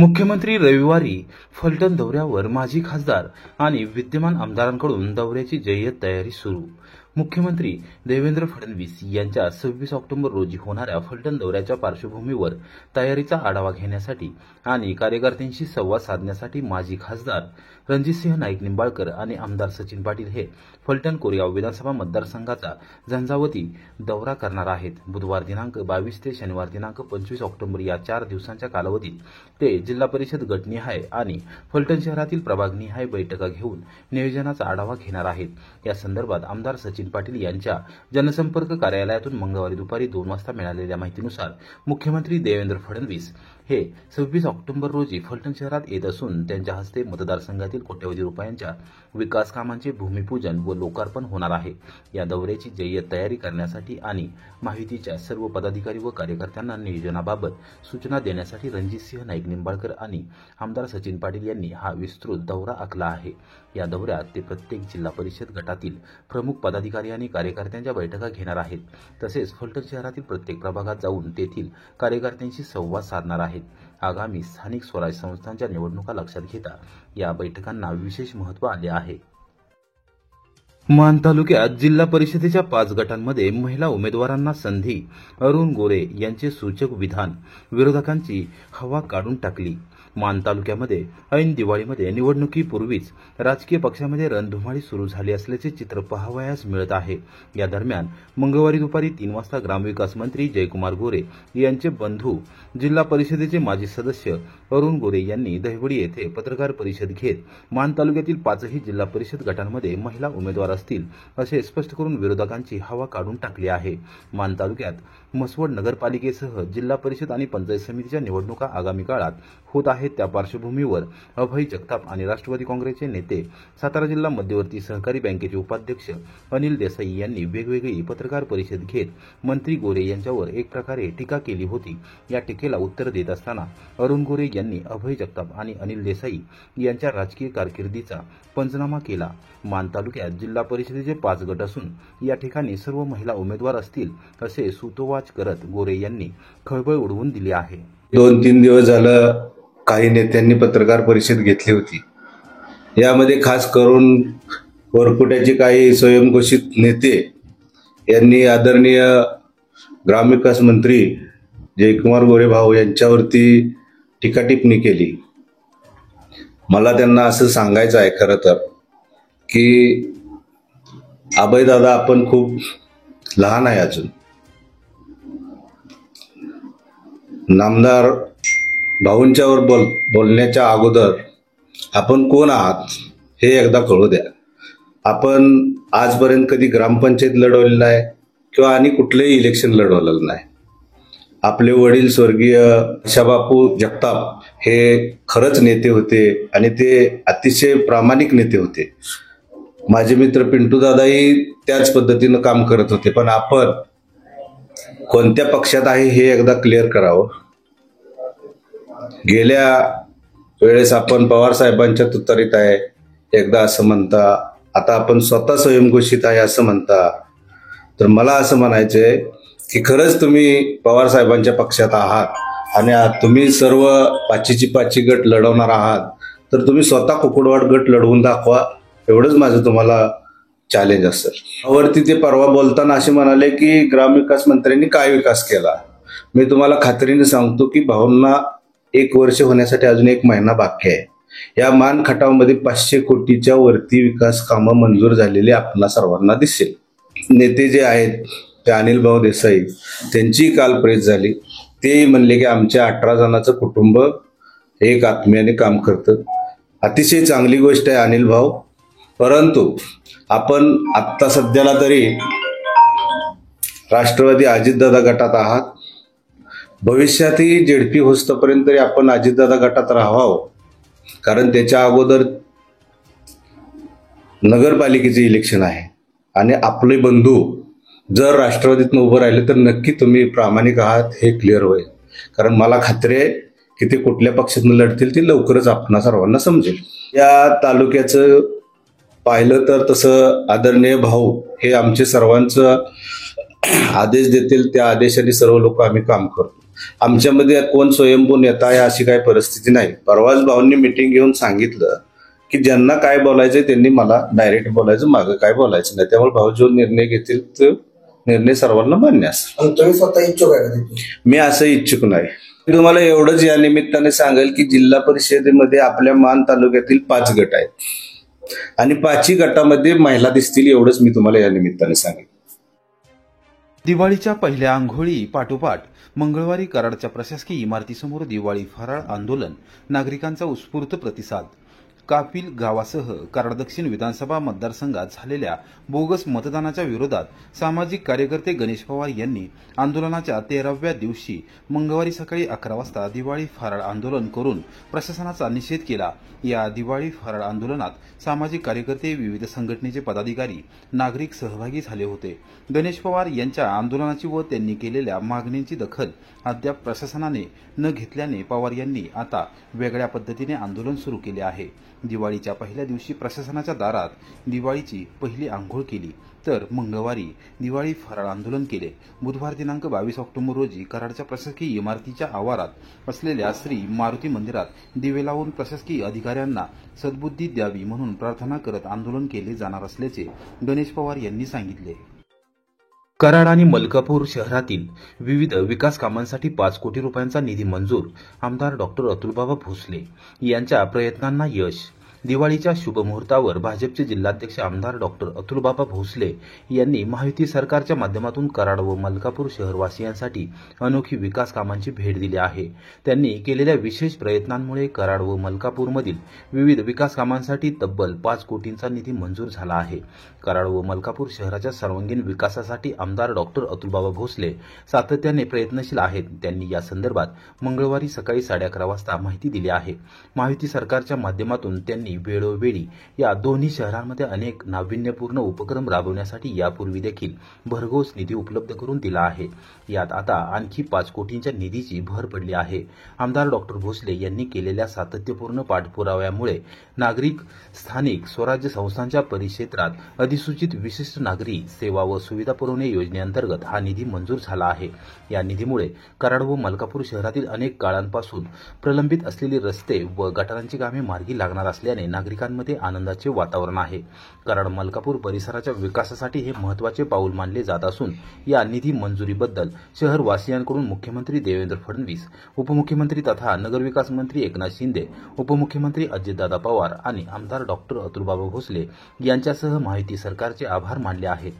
मुख्यमंत्री रविवारी फलटण दौऱ्यावर माजी खासदार आणि विद्यमान आमदारांकडून दौऱ्याची जय्यत तयारी सुरू. मुख्यमंत्री देवेंद्र फडणवीस यांच्या 26 ऑक्टोबर रोजी होणाऱ्या फलटण दौऱ्याच्या पार्श्वभूमीवर तयारीचा आढावा घेण्यासाठी आणि कार्यकर्त्यांशी संवाद साधण्यासाठी माजी खासदार रणजितसिंह नाईक निंबाळकर आणि आमदार सचिन पाटील हे फलटण कोरेगाव विधानसभा मतदारसंघाचा झंझावती दौरा करणार आहेत. बुधवार दिनांक 22 ते शनिवार दिनांक 25 ऑक्टोबर या 4 दिवसांच्या कालावधीत ते जिल्हा परिषद गटनिहाय आणि फलटण शहरातील प्रभागनिहाय बैठका घेऊन नियोजनाचा आढावा घेणार आहेत. या संदर्भात आमदार सचिन पाटील यांच्या जनसंपर्क कार्यालयातून मंगळवारी दुपारी 2 वाजता मिळालेल्या माहितीनुसार मुख्यमंत्री देवेंद्र फडणवीस हे 26 ऑक्टोबर रोजी फलटण शहरात येत असून त्यांच्या हस्ते मतदारसंघातील कोट्यवधी रुपयांच्या विकास कामांचे भूमिपूजन व लोकार्पण होणार आहे. या दौऱ्याची जय्यत तयारी करण्यासाठी आणि माहितीच्या सर्व पदाधिकारी व कार्यकर्त्यांना नियोजनाबाबत सूचना देण्यासाठी रणजितसिंह नाईक निंबाळकर आणि आमदार सचिन पाटील यांनी हा विस्तृत दौरा आखला आहे. या दौऱ्यात ते प्रत्येक जिल्हा परिषद गटातील प्रमुख पदाधिकारी आणि कार्यकर्त्यांच्या बैठका घेणार आहेत. तसेच फलटण शहरातील प्रत्येक प्रभागात जाऊन तेथील कार्यकर्त्यांशी संवाद साधणार आहेत. आगामी स्थानिक स्वराज्य संस्थांच्या निवडणुका लक्षात घेता या बैठकांना विशेष महत्त्व आले आहे. मान तालुक्यात जिल्हा परिषदेच्या 5 गटांमध्ये महिला उमेदवारांना संधी. अरुण गोरे यांचे सूचक विधान विरोधकांची हवा काढून टाकली. मान तालुक्यामध्ये ऐन दिवाळीमध्ये निवडणुकीपूर्वीच राजकीय पक्षामध्ये रणधुमाळी सुरू झाली असल्याचे चित्र पाहावयास मिळत आहे. या दरम्यान मंगळवारी दुपारी 3 वाजता ग्रामविकास मंत्री जयकुमार गोरे यांचे बंधू जिल्हा परिषदेचे माजी सदस्य अरुण गोरे यांनी दहिवडी येथे पत्रकार परिषद घेत मान तालुक्यातील 5ही जिल्हा परिषद गटांमध्ये महिला उमेदवार असतील असे स्पष्ट करून विरोधकांची हवा काढून टाकली आहे. मान तालुक्यात मसवड नगरपालिकेसह जिल्हा परिषद आणि पंचायत समितीच्या निवडणुका आगामी काळात होत आहेत. त्या पार्श्वभूमीवर अभय जगताप आणि राष्ट्रवादी काँग्रेसचे नेते, सातारा जिल्हा मध्यवर्ती सहकारी बँकेचे उपाध्यक्ष अनिल देसाई यांनी वेगवेगळी पत्रकार परिषद घेत मंत्री गोरे यांच्यावर एक प्रकारे टीका केली होती. या टीकेला उत्तर देत असताना अरुण गोरे यांनी अभय जगताप आणि अनिल देसाई यांच्या राजकीय कारकिर्दीचा पंचनामा केला. मान तालुक्यात जिल्हा परिषदेचे 5 गट असून या ठिकाणी सर्व महिला उमेदवार असतील असे सूतोवाच करत गोरे यांनी खळबळ उडवून दिली आहे. 2-3 दिवस झालं काही नेत्यांनी पत्रकार परिषद घेतली होती. यामध्ये खास करून वरपुट्याचे काही स्वयंघोषित नेते यांनी आदरणीय ग्रामविकास मंत्री जयकुमार गोरे भाऊ यांच्यावरती टीका टिप्पणी केली. मला त्यांना असं सांगायचं आहे खरं तर की अभयदादा, आपण खूप लहान आहे अजून. नामदार भाऊंच्यावर बोलण्याच्या अगोदर आपण कोण आहात हे एकदा कळू द्या. आपण आजपर्यंत कधी ग्रामपंचायत लढवलेलं आहे किंवा आणि कुठलंही इलेक्शन लढवलेलं नाही. आपले वडील स्वर्गीय शाबापू जगताप हे खरंच नेते होते आणि ते अतिशय प्रामाणिक नेते होते. माझे मित्र पिंटू दादाही त्याच पद्धतीनं काम करत होते. पण आपण कोणत्या पक्षात आहे हे एकदा क्लिअर करावं. गेल्या वेळेस आपण पवार साहेबांच्या तुतारीत आहे एकदा असं म्हणता, आता आपण स्वतः स्वयंघोषित आहे असं म्हणता. तर मला असं म्हणायचंय की खरंच तुम्ही पवार साहेबांच्या पक्षात आहात आणि तुम्ही सर्व 5ची गट लढवणार आहात तर तुम्ही स्वतः कुकुडवाड गट लढवून दाखवा. एवढंच माझं तुम्हाला चॅलेंज असेल. वरती ते परवा बोलताना असे म्हणाले की ग्रामविकास मंत्र्यांनी काय विकास केला. मी तुम्हाला खात्रीने सांगतो की भाऊंना 1 वर्ष होण्यासाठी अजून 1 महिना बाकी आहे. या मान खटावमध्ये 500 कोटीच्या वरती विकास कामं मंजूर झालेली आपल्याला सर्वांना दिसेल. नेते जे आहेत ते अनिल भाऊ देसाई, त्यांची काल प्रेस झाली. ते म्हणले की आमच्या 18 जणांचं कुटुंब एक आत्म्याने काम करतं. अतिशय चांगली गोष्ट आहे अनिल भाऊ. परंतु आपण आत्ता सध्याला तरी राष्ट्रवादी अजितदादा गटात आहात. भविष्यातही जेडपी होस्तपर्यंत तरी आपण अजितदादा गटात राहावं. कारण त्याच्या अगोदर नगरपालिकेचे इलेक्शन आहे आणि आपले बंधू जर राष्ट्रवादीतनं उभं राहिले तर नक्की तुम्ही प्रामाणिक आहात हे क्लिअर होईल. कारण मला खात्री आहे की ते कुठल्या पक्षातून लढतील ते लवकरच आपणा सर्वांना समजेल. या तालुक्याचं पाहिलं तर तसं आदरणीय भाऊ हे आमचे सर्वांचं आदेश देतील त्या आदेशाने सर्व लोक आम्ही काम करतो. आमच्यामध्ये कोण स्वयंभू नेता आहे अशी काही परिस्थिती नाही. परवाच भाऊंनी मिटिंग घेऊन सांगितलं की ज्यांना काय बोलायचंय त्यांनी मला डायरेक्ट बोलायचं, मागं काय बोलायचं नाही. त्यामुळे भाऊ जो निर्णय घेतील तो निर्णय सर्वांना मान्य असेल. तुम्ही स्वतः इच्छुक आहे का तिथे? मी असं इच्छुक नाही. मी तुम्हाला एवढंच या निमित्ताने सांगेल की जिल्हा परिषदेमध्ये आपल्या मान तालुक्यातील 5 गट आहेत आणि 5ही गटामध्ये महिला दिसतील, एवढंच मी तुम्हाला या निमित्ताने सांगेल. दिवाळीच्या पहिल्या आंघोळी पाठोपाठ मंगळवारी कराडच्या प्रशासकीय इमारतीसमोर दिवाळी फराळ आंदोलन, नागरिकांचा उत्स्फूर्त प्रतिसाद. कापिल गावासह कराड दक्षिण विधानसभा मतदारसंघात झालेल्या बोगस मतदानाच्या विरोधात सामाजिक कार्यकर्ते गणेश पवार यांनी आंदोलनाच्या 13व्या दिवशी मंगळवारी सकाळी 11 वाजता दिवाळी फराळ आंदोलन करून प्रशासनाचा निषेध केला. या दिवाळी फराळ आंदोलनात सामाजिक कार्यकर्ते, विविध संघटनेचे पदाधिकारी, नागरिक सहभागी झाले होते. गणेश पवार यांच्या आंदोलनाची व त्यांनी केलेल्या मागण्यांची दखल अद्याप प्रशासनाने न घेतल्याने पवार यांनी आता वेगळ्या पद्धतीने आंदोलन सुरू केले आहे. दिवाळीच्या पहिल्या दिवशी प्रशासनाच्या दारात दिवाळीची पहिली आंघोळ केली, तर मंगळवारी दिवाळी फराळ आंदोलन केले. बुधवार दिनांक 22 ऑक्टोबर रोजी कराडच्या प्रशासकीय इमारतीच्या आवारात असलेल्या श्री मारुती मंदिरात दिवे लावून प्रशासकीय अधिकाऱ्यांना सद्बुद्धी द्यावी म्हणून प्रार्थना करत आंदोलन केले जाणार असल्याचे गणेश पवार यांनी सांगितले. कराड आणि मलकापूर शहरातील विविध विकास कामांसाठी 5 कोटी रुपयांचा निधी मंजूर. आमदार डॉक्टर अतुलबाबा भोसले यांच्या प्रयत्नांना यश. दिवाळीच्या शुभमुहूर्तावर भाजपचे जिल्हाध्यक्ष आमदार डॉक्टर अतुलबाबा भोसले यांनी महायुती सरकारच्या माध्यमातून कराड व मलकापूर शहरवासियांसाठी अनोखी विकास कामांची भेट दिली आहे. त्यांनी केलेल्या विशेष प्रयत्नांमुळे कराड व मलकापूरमधील विविध विकास कामांसाठी तब्बल 5 कोटींचा निधी मंजूर झाला आहे. कराड व मलकापूर शहराच्या सर्वांगीण विकासासाठी आमदार डॉक्टर अतुलबाबा भोसले सातत्याने प्रयत्नशील आहेत. त्यांनी या संदर्भात मंगळवारी सकाळी 11:30 वाजता माहिती दिली आहे. महायुती सरकारच्या माध्यमातून त्यांनी वेळोवेळी या दोन्ही शहरांमध्ये अनेक नाविन्यपूर्ण उपक्रम राबवण्यासाठी यापूर्वी देखील भरघोस निधी उपलब्ध करून दिला आहे. यात आता आणखी 5 कोटींच्या निधीची भर पडली आहे. आमदार डॉक्टर भोसले यांनी केलेल्या सातत्यपूर्ण पाठपुराव्यामुळे नागरिक स्थानिक स्वराज्य संस्थांच्या परिक्षेत्रात अधिसूचित विशिष्ट नागरी सेवा व सुविधा पुरवणे योजनेअंतर्गत हा निधी मंजूर झाला आहे. या निधीमुळे कराड व मलकापूर शहरातील अनेक काळांपासून प्रलंबित असलेली रस्ते व गटारांची कामे मार्गी लागणार असल्याने नागरिकांमध्ये आनंदाचे वातावरण आहे. कराड मलकापूर परिसराच्या विकासासाठी हे महत्त्वाचे पाऊल मानले जात असून या निधी मंजुरीबद्दल शहरवासियांकडून मुख्यमंत्री देवेंद्र फडणवीस, उपमुख्यमंत्री तथा नगरविकास मंत्री एकनाथ शिंदे, उपमुख्यमंत्री अजितदादा पवार आणि आमदार डॉक्टर अतुलबाबा भोसले यांच्यासह महायुती सरकारचे आभार मानले आहेत.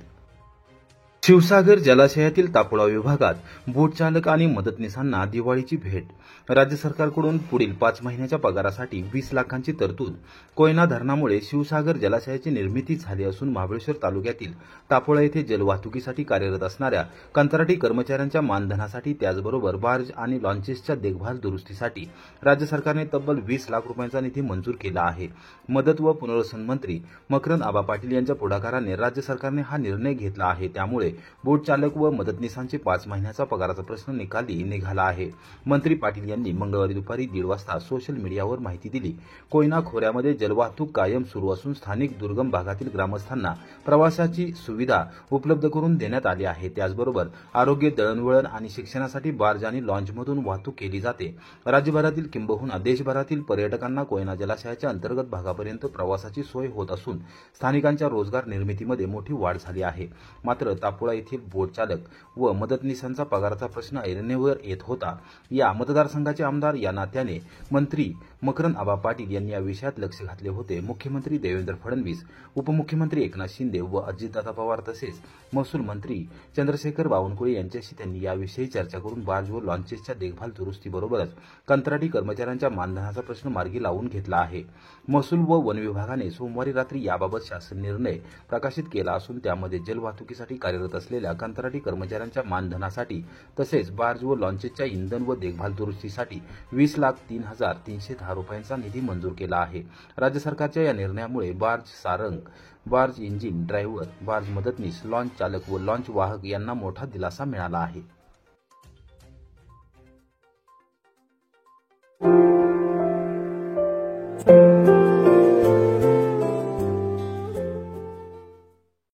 शिवसागर जलाशयातील तापोळा विभागात बोटचालक आणि मदतनीसांना दिवाळीची भेट. राज्य सरकारकडून पुढील 5 महिन्याच्या पगारासाठी 20 लाखांची तरतूद. कोयना धरणामुळे शिवसागर जलाशयाची निर्मिती झाली असून महाबळेश्वर तालुक्यातील तापोळा येथे जलवाहतुकीसाठी कार्यरत असणाऱ्या कंत्राटी कर्मचाऱ्यांच्या मानधनासाठी, त्याचबरोबर बार्ज आणि लॉन्चेसच्या देखभाल दुरुस्तीसाठी राज्य सरकारने तब्बल 20 लाख रुपयांचा निधी मंजूर केला आहे. मदत व पुनर्वसन मंत्री मकरंद आबा पाटील यांच्या पुढाकाराने राज्य सरकारने हा निर्णय घेतला आहे. त्यामुळे बोट चालक व मदतनीसांचे 5 महिन्याचा पगाराचा प्रश्न निकाली निघाला आहे. मंत्री पाटील यांनी मंगळवारी दुपारी 1:30 वाजता सोशल मीडियावर माहिती दिली. कोयना खोऱ्यामध्ये जलवाहतूक कायम सुरू असून स्थानिक दुर्गम भागातील ग्रामस्थांना प्रवासाची सुविधा उपलब्ध करून देण्यात आली आहे. त्याचबरोबर आरोग्य, दळणवळण आणि शिक्षणासाठी बार्ज आणि लॉन्चमधून वाहतूक केली जाते. राज्यभरातील किंबहुना देशभरातील पर्यटकांना कोयना जलाशयाच्या अंतर्गत भागापर्यंत प्रवासाची सोय होत असून स्थानिकांच्या रोजगार निर्मितीमध्ये मोठी वाढ झाली आहे. मात्र तापोळा येथील बोटचालक व मदतनीसांचा पगाराचा प्रश्न ऐरणीवर येत होता. या मतदारसंघाचे आमदार या नात्याने मंत्री मकरंद आबा पाटील यांनी या विषयात लक्ष घातले होते. मुख्यमंत्री देवेंद्र फडणवीस, उपमुख्यमंत्री एकनाथ शिंदे व अजितदादा पवार तसेच महसूल मंत्री चंद्रशेखर बावनकुळे यांच्याशी त्यांनी याविषयी चर्चा करून बार्ज व लॉन्चेसच्या देखभाल दुरुस्तीबरोबरच कंत्राटी कर्मचाऱ्यांच्या मानधनाचा प्रश्न मार्गी लावून घेतला आहे. महसूल व वन विभागाने सोमवारी रात्री याबाबत शासन निर्णय प्रकाशित केला असून त्यामध्ये जलवाहतुकीसाठी कार्यरत असलेल्या कंत्राटी कर्मचाऱ्यांच्या मानधनासाठी तसेच बार्ज व लॉन्चेसच्या इंधन व देखभाल दुरुस्तीसाठी 20,03,310 रुपयांचा निधी मंजूर केला आहे. राज्य सरकारच्या या निर्णयामुळे barge Sarang, barge engine driver, barge मदतनीस, लॉन्च चालक व लॉन्च वाहक यांना मोठा दिलासा मिळाला आहे.